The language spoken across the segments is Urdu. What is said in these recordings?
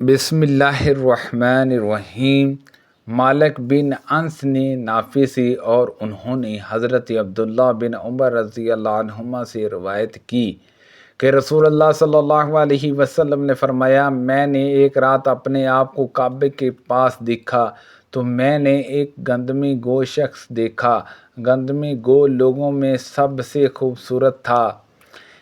بسم اللہ الرحمن الرحیم۔ مالک بن انس نے نافع سے اور انہوں نے حضرت عبداللہ بن عمر رضی اللہ عنہما سے روایت کی کہ رسول اللہ صلی اللہ علیہ وسلم نے فرمایا، میں نے ایک رات اپنے آپ کو کعبے کے پاس دیکھا تو میں نے ایک گندمی گو شخص دیکھا۔ گندمی گو لوگوں میں سب سے خوبصورت تھا۔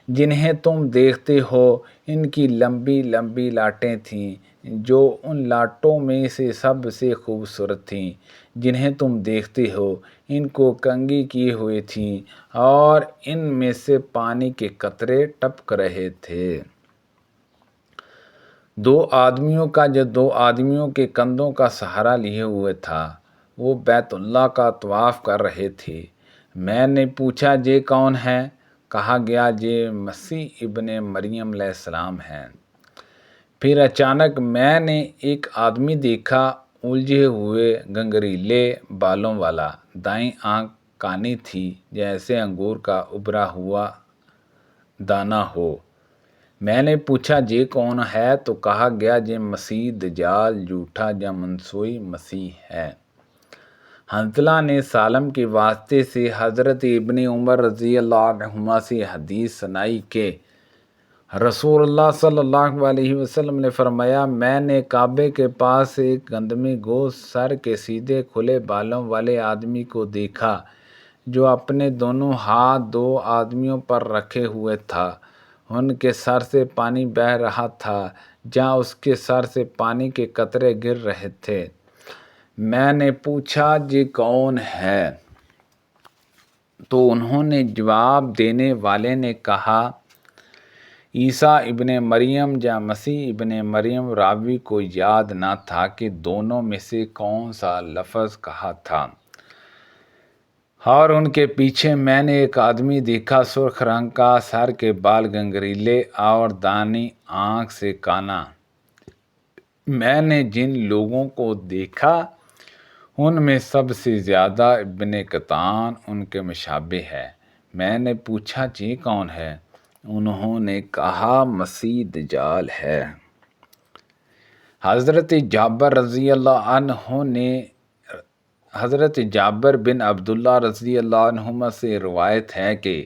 جنہیں تم دیکھتے ہو ان کی لمبی لمبی لاٹیں تھیں جو ان لاٹوں میں سے سب سے خوبصورت تھیں۔ جنہیں تم دیکھتے ہو ان کو کنگھی کیے ہوئے تھیں اور ان میں سے پانی کے قطرے ٹپک رہے تھے۔ دو آدمیوں کے کندھوں کا سہارا لیے ہوئے تھا۔ وہ بیت اللہ کا طواف کر رہے تھے۔ میں نے پوچھا، یہ کون ہیں؟ کہا گیا، یہ مسیح ابن مریم علیہ السلام ہیں۔ پھر اچانک میں نے ایک آدمی دیکھا، الجھے ہوئے گنگریلے بالوں والا۔ دائیں آنکھ کانی تھی جیسے انگور کا ابھرا ہوا دانہ ہو۔ میں نے پوچھا، یہ کون ہے؟ تو کہا گیا، یہ مسیح دجال، جھوٹا یا منسوخ مسیح ہے۔ حنظلہ نے سالم کے واسطے سے حضرت ابن عمر رضی اللہ عنہما سے حدیث سنائی کہ رسول اللہ صلی اللہ علیہ وسلم نے فرمایا، میں نے کعبے کے پاس ایک گندمی گو سر کے سیدھے کھلے بالوں والے آدمی کو دیکھا جو اپنے دونوں ہاتھ دو آدمیوں پر رکھے ہوئے تھا۔ ان کے سر سے پانی بہہ رہا تھا جہاں اس کے سر سے پانی کے قطرے گر رہے تھے۔ میں نے پوچھا، یہ کون ہے؟ تو انہوں نے جواب دینے والے نے کہا، عیسیٰ ابن مریم یا مسیح ابن مریم۔ راوی کو یاد نہ تھا کہ دونوں میں سے کون سا لفظ کہا تھا۔ اور ان کے پیچھے میں نے ایک آدمی دیکھا، سرخ رنگ کا، سر کے بال گنگریلے اور دائیں آنکھ سے کانا۔ میں نے جن لوگوں کو دیکھا ان میں سب سے زیادہ ابن قطان ان کے مشابہ ہے۔ میں نے پوچھا، یہ کون ہے؟ انہوں نے کہا، مسیح دجال ہے۔ حضرت جابر بن عبداللہ رضی اللہ عنہما سے روایت ہے کہ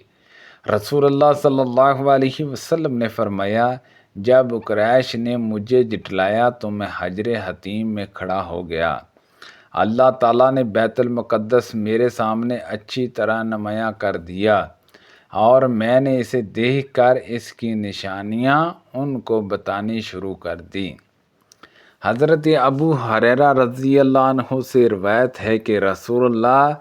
رسول اللہ صلی اللہ علیہ وسلم نے فرمایا، جب قریش نے مجھے جھٹلایا تو میں حجر حتیم میں کھڑا ہو گیا۔ اللہ تعالیٰ نے بیت المقدس میرے سامنے اچھی طرح نمایاں کر دیا اور میں نے اسے دیکھ کر اس کی نشانیاں ان کو بتانی شروع کر دی۔ حضرت ابو ہریرہ رضی اللہ عنہ سے روایت ہے کہ رسول اللہ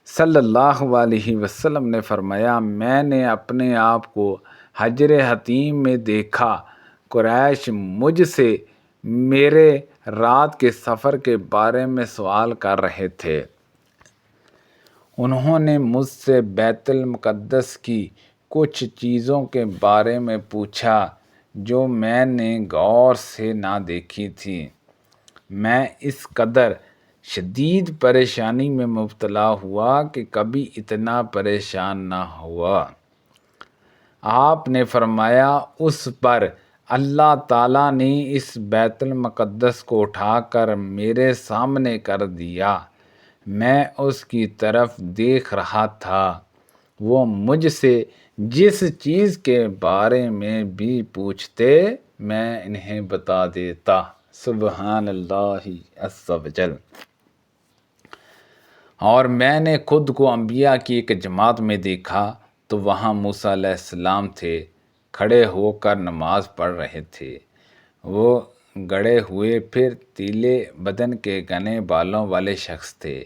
صلی اللہ علیہ وسلم نے فرمایا، میں نے اپنے آپ کو حجر حتیم میں دیکھا۔ قریش مجھ سے میرے رات کے سفر کے بارے میں سوال کر رہے تھے۔ انہوں نے مجھ سے بیت المقدس کی کچھ چیزوں کے بارے میں پوچھا جو میں نے غور سے نہ دیکھی تھی۔ میں اس قدر شدید پریشانی میں مبتلا ہوا کہ کبھی اتنا پریشان نہ ہوا۔ آپ نے فرمایا، اس پر اللہ تعالیٰ نے اس بیت المقدس کو اٹھا کر میرے سامنے کر دیا۔ میں اس کی طرف دیکھ رہا تھا۔ وہ مجھ سے جس چیز کے بارے میں بھی پوچھتے میں انہیں بتا دیتا۔ سبحان اللہ عز و جل۔ اور میں نے خود کو انبیاء کی ایک جماعت میں دیکھا تو وہاں موسیٰ علیہ السلام تھے، کھڑے ہو کر نماز پڑھ رہے تھے۔ وہ گڑے ہوئے پھر تیلے بدن کے گھنے بالوں والے شخص تھے،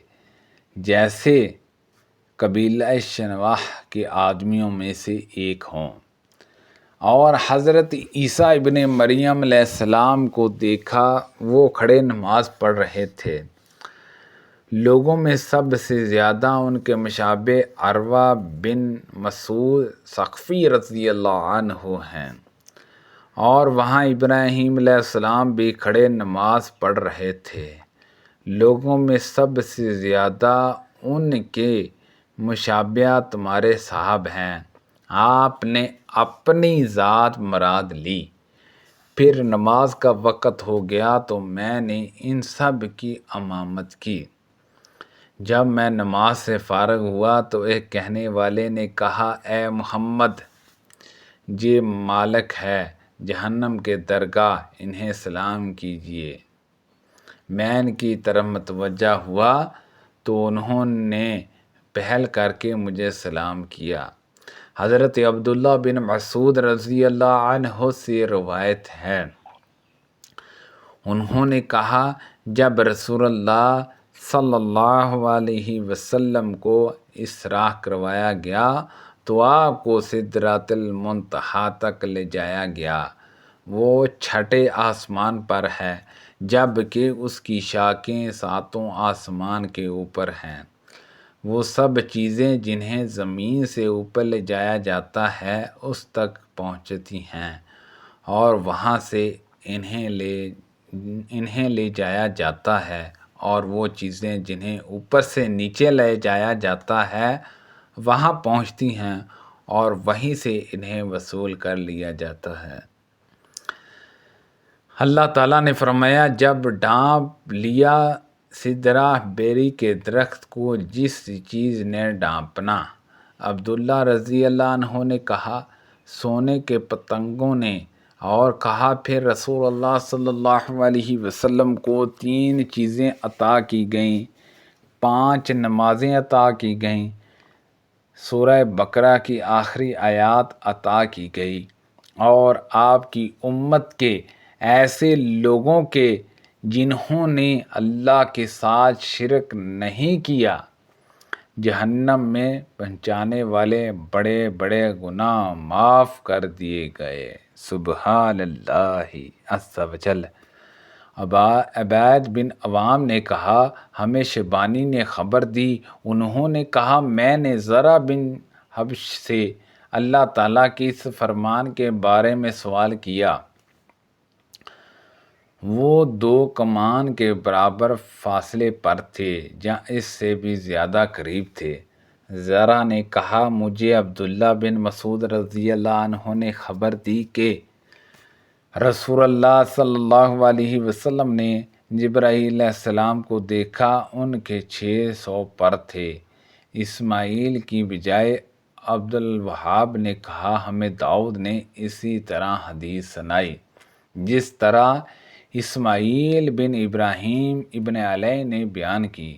جیسے قبیلہ شنواح کے آدمیوں میں سے ایک ہوں۔ اور حضرت عیسیٰ ابن مریم علیہ السلام کو دیکھا، وہ کھڑے نماز پڑھ رہے تھے۔ لوگوں میں سب سے زیادہ ان کے مشابہ عروہ بن مسعود ثقفی رضی اللہ عنہ ہیں۔ اور وہاں ابراہیم علیہ السلام بھی کھڑے نماز پڑھ رہے تھے۔ لوگوں میں سب سے زیادہ ان کے مشابہ تمہارے صاحب ہیں۔ آپ نے اپنی ذات مراد لی۔ پھر نماز کا وقت ہو گیا تو میں نے ان سب کی امامت کی۔ جب میں نماز سے فارغ ہوا تو ایک کہنے والے نے کہا، اے محمد، یہ مالک ہے جہنم کے درگاہ، انہیں سلام کیجیے۔ میں ان کی طرف متوجہ ہوا تو انہوں نے پہل کر کے مجھے سلام کیا۔ حضرت عبداللہ بن مسعود رضی اللہ عنہ سے روایت ہے، انہوں نے کہا، جب رسول اللہ صلی اللہ علیہ وسلم کو اسراء کروایا گیا تو آپ کو سدرۃ المنتہا تک لے جایا گیا۔ وہ چھٹے آسمان پر ہے، جبکہ اس کی شاخیں ساتوں آسمان کے اوپر ہیں۔ وہ سب چیزیں جنہیں زمین سے اوپر لے جایا جاتا ہے اس تک پہنچتی ہیں، اور وہاں سے انہیں لے جایا جاتا ہے، اور وہ چیزیں جنہیں اوپر سے نیچے لے جایا جاتا ہے وہاں پہنچتی ہیں، اور وہیں سے انہیں وصول کر لیا جاتا ہے۔ اللہ تعالیٰ نے فرمایا، جب ڈانپ لیا سدرہ بیری کے درخت کو جس چیز نے ڈانپنا۔ عبداللہ رضی اللہ عنہ نے کہا، سونے کے پتنگوں نے، اور کہا پھر رسول اللہ صلی اللہ علیہ وسلم کو 3 چیزیں عطا کی گئیں، 5 نمازیں عطا کی گئیں، سورہ بقرہ کی آخری آیات عطا کی گئی، اور آپ کی امت کے ایسے لوگوں کے جنہوں نے اللہ کے ساتھ شرک نہیں کیا، جہنم میں پہنچانے والے بڑے بڑے گناہ معاف کر دیے گئے۔ سبحان اللہ عز و جل۔ عبید بن عوام نے کہا، ہمیں شیبانی نے خبر دی، انہوں نے کہا، میں نے زرع بن حبش سے اللہ تعالیٰ کے اس فرمان کے بارے میں سوال کیا۔ وہ 2 کمان کے برابر فاصلے پر تھے یا اس سے بھی زیادہ قریب تھے۔ زرع نے کہا، مجھے عبداللہ بن مسعود رضی اللہ عنہ نے خبر دی کہ رسول اللہ صلی اللہ علیہ وسلم نے جبرائیل علیہ السلام کو دیکھا، ان کے 600 پر تھے۔ اسماعیل کی بجائے عبدالوہاب نے کہا، ہمیں داؤد نے اسی طرح حدیث سنائی جس طرح اسماعیل بن ابراہیم ابن علیہ نے بیان کی،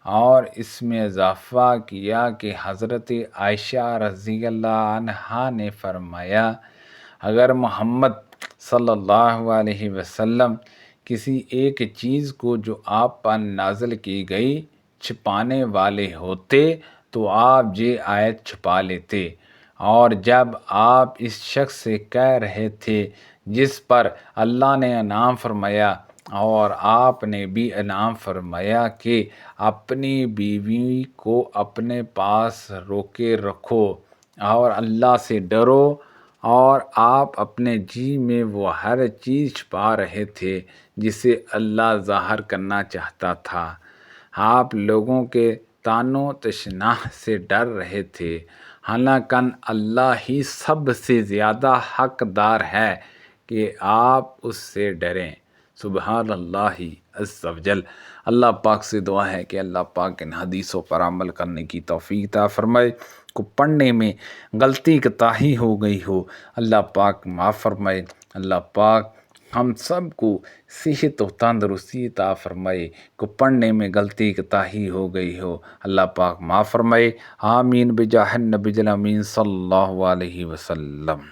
اور اس میں اضافہ کیا کہ حضرت عائشہ رضی اللہ عنہا نے فرمایا، اگر محمد صلی اللہ علیہ وسلم کسی ایک چیز کو جو آپ پر نازل کی گئی چھپانے والے ہوتے تو آپ یہ آیت چھپا لیتے، اور جب آپ اس شخص سے کہہ رہے تھے جس پر اللہ نے انعام فرمایا اور آپ نے بھی انعام فرمایا کہ اپنی بیوی کو اپنے پاس روکے رکھو اور اللہ سے ڈرو، اور آپ اپنے جی میں وہ ہر چیز چھپا رہے تھے جسے اللہ ظاہر کرنا چاہتا تھا، آپ لوگوں کے طعن و تشنیع سے ڈر رہے تھے، حالانکہ اللہ ہی سب سے زیادہ حقدار ہے کہ آپ اس سے ڈریں۔ سبحان اللہ عز و جل۔ اللہ پاک سے دعا ہے کہ اللہ پاک ان حدیثوں پر عمل کرنے کی توفیق عطا فرمائے۔ کو پڑھنے میں غلطی کوتاہی ہو گئی ہو، اللہ پاک معاف فرمائے۔ اللہ پاک ہم سب کو صحت و تندرستی عطا فرمائے۔ کو پڑھنے میں غلطی کوتاہی ہو گئی ہو، اللہ پاک معاف فرمائے۔ آمین بجاہ النبی الامین صلی اللہ علیہ وسلم۔